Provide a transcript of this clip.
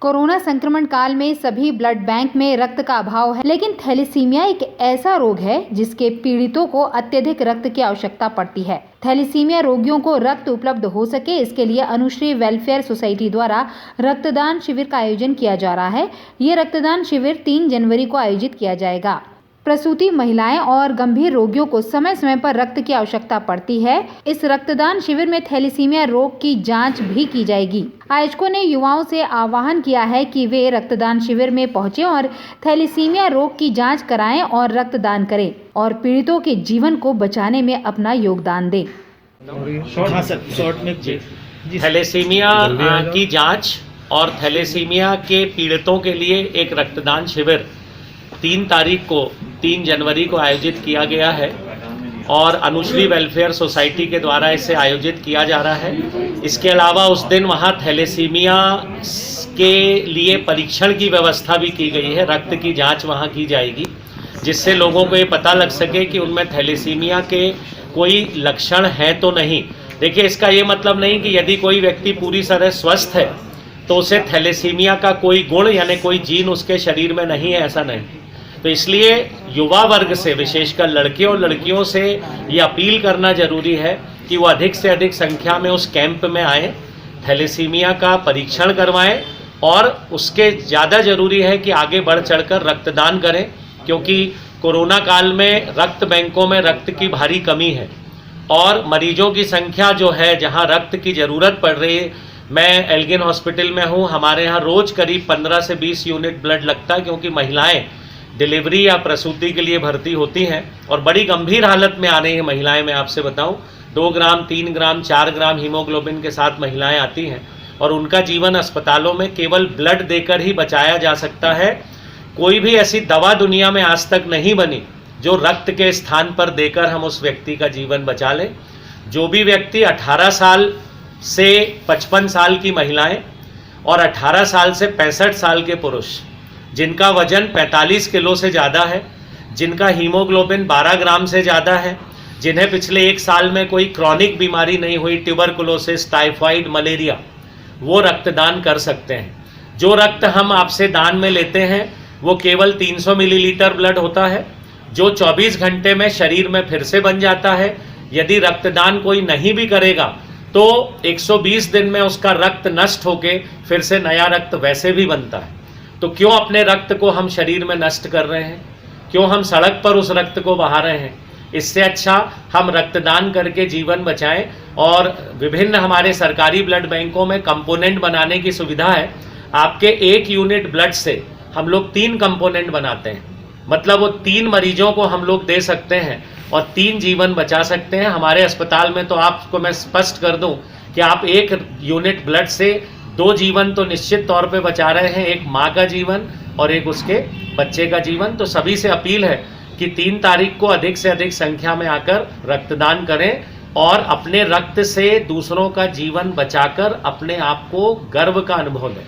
Corona संक्रमण काल में सभी ब्लड बैंक में रक्त का अभाव है, लेकिन थैलेसीमिया एक ऐसा रोग है जिसके पीड़ितों को अत्यधिक रक्त की आवश्यकता पड़ती है। थैलेसीमिया रोगियों को रक्त उपलब्ध हो सके, इसके लिए अनुश्री वेलफेयर सोसाइटी द्वारा रक्तदान शिविर का आयोजन किया जा रहा है। ये रक्तदान शिविर 3 जनवरी को आयोजित किया जाएगा। प्रसूति महिलाएं और गंभीर रोगियों को समय समय पर रक्त की आवश्यकता पड़ती है। इस रक्तदान शिविर में थैलेसीमिया रोग की जांच भी की जाएगी। आयोजकों ने युवाओं से आह्वान किया है कि वे रक्तदान शिविर में पहुंचे और थैलेसीमिया रोग की जांच कराएं और रक्तदान करें और पीड़ितों के जीवन को बचाने में अपना योगदान दें। थैलेसीमिया की जांच और थैलेसीमिया के पीड़ितों के लिए एक रक्तदान शिविर 3 जनवरी को आयोजित किया गया है और अनुश्री वेलफेयर सोसाइटी के द्वारा इसे आयोजित किया जा रहा है। इसके अलावा उस दिन वहाँ थैलेसीमिया के लिए परीक्षण की व्यवस्था भी की गई है। रक्त की जांच वहाँ की जाएगी, जिससे लोगों को ये पता लग सके कि उनमें थैलेसीमिया के कोई लक्षण हैं तो नहीं। देखिए, इसका ये मतलब नहीं कि यदि कोई व्यक्ति पूरी तरह स्वस्थ है तो उसे थैलेसीमिया का कोई गुण यानी कोई जीन उसके शरीर में नहीं है, ऐसा नहीं। तो इसलिए युवा वर्ग से, विशेषकर लड़के और लड़कियों से ये अपील करना जरूरी है कि वो अधिक से अधिक संख्या में उस कैंप में आएँ, थैलेसीमिया का परीक्षण करवाएं और उसके ज़्यादा ज़रूरी है कि आगे बढ़ चढ़कर रक्तदान करें, क्योंकि कोरोना काल में रक्त बैंकों में रक्त की भारी कमी है और मरीजों की संख्या जो है, जहाँ रक्त की ज़रूरत पड़ रही है। मैं एल्गिन हॉस्पिटल में हूँ, हमारे यहाँ रोज़ करीब 15 से 20 यूनिट ब्लड लगता है, क्योंकि महिलाएं डिलीवरी या प्रसूति के लिए भर्ती होती हैं और बड़ी गंभीर हालत में आ रही हैं महिलाएं। मैं आपसे बताऊं, 2 ग्राम 3 ग्राम 4 ग्राम हीमोग्लोबिन के साथ महिलाएं आती हैं और उनका जीवन अस्पतालों में केवल ब्लड देकर ही बचाया जा सकता है। कोई भी ऐसी दवा दुनिया में आज तक नहीं बनी जो रक्त के स्थान पर देकर हम उस व्यक्ति का जीवन बचा लें। जो भी व्यक्ति 18 साल से 55 साल की महिलाएं और 18 साल से 65 साल के पुरुष, जिनका वजन 45 किलो से ज़्यादा है, जिनका हीमोग्लोबिन 12 ग्राम से ज़्यादा है, जिन्हें पिछले 1 साल में कोई क्रॉनिक बीमारी नहीं हुई, ट्यूबरकुलोसिस, टाइफाइड, मलेरिया, वो रक्तदान कर सकते हैं। जो रक्त हम आपसे दान में लेते हैं वो केवल 300 मिलीलीटर ब्लड होता है, जो 24 घंटे में शरीर में फिर से बन जाता है। यदि रक्तदान कोई नहीं भी करेगा तो 120 दिन में उसका रक्त नष्ट होके फिर से नया रक्त वैसे भी बनता है। तो क्यों अपने रक्त को हम शरीर में नष्ट कर रहे हैं? क्यों हम सड़क पर उस रक्त को बहा रहे हैं? इससे अच्छा हम रक्तदान करके जीवन बचाएं। और विभिन्न हमारे सरकारी ब्लड बैंकों में कंपोनेंट बनाने की सुविधा है। आपके 1 यूनिट ब्लड से हम लोग 3 कंपोनेंट बनाते हैं, मतलब वो 3 मरीजों को हम लोग दे सकते हैं और 3 जीवन बचा सकते हैं। हमारे अस्पताल में तो आपको मैं स्पष्ट कर दूं कि आप 1 यूनिट ब्लड से 2 जीवन तो निश्चित तौर पे बचा रहे हैं, एक माँ का जीवन और एक उसके बच्चे का जीवन। तो सभी से अपील है कि 3 तारीख को अधिक से अधिक संख्या में आकर रक्तदान करें और अपने रक्त से दूसरों का जीवन बचाकर अपने आप को गर्व का अनुभव लें।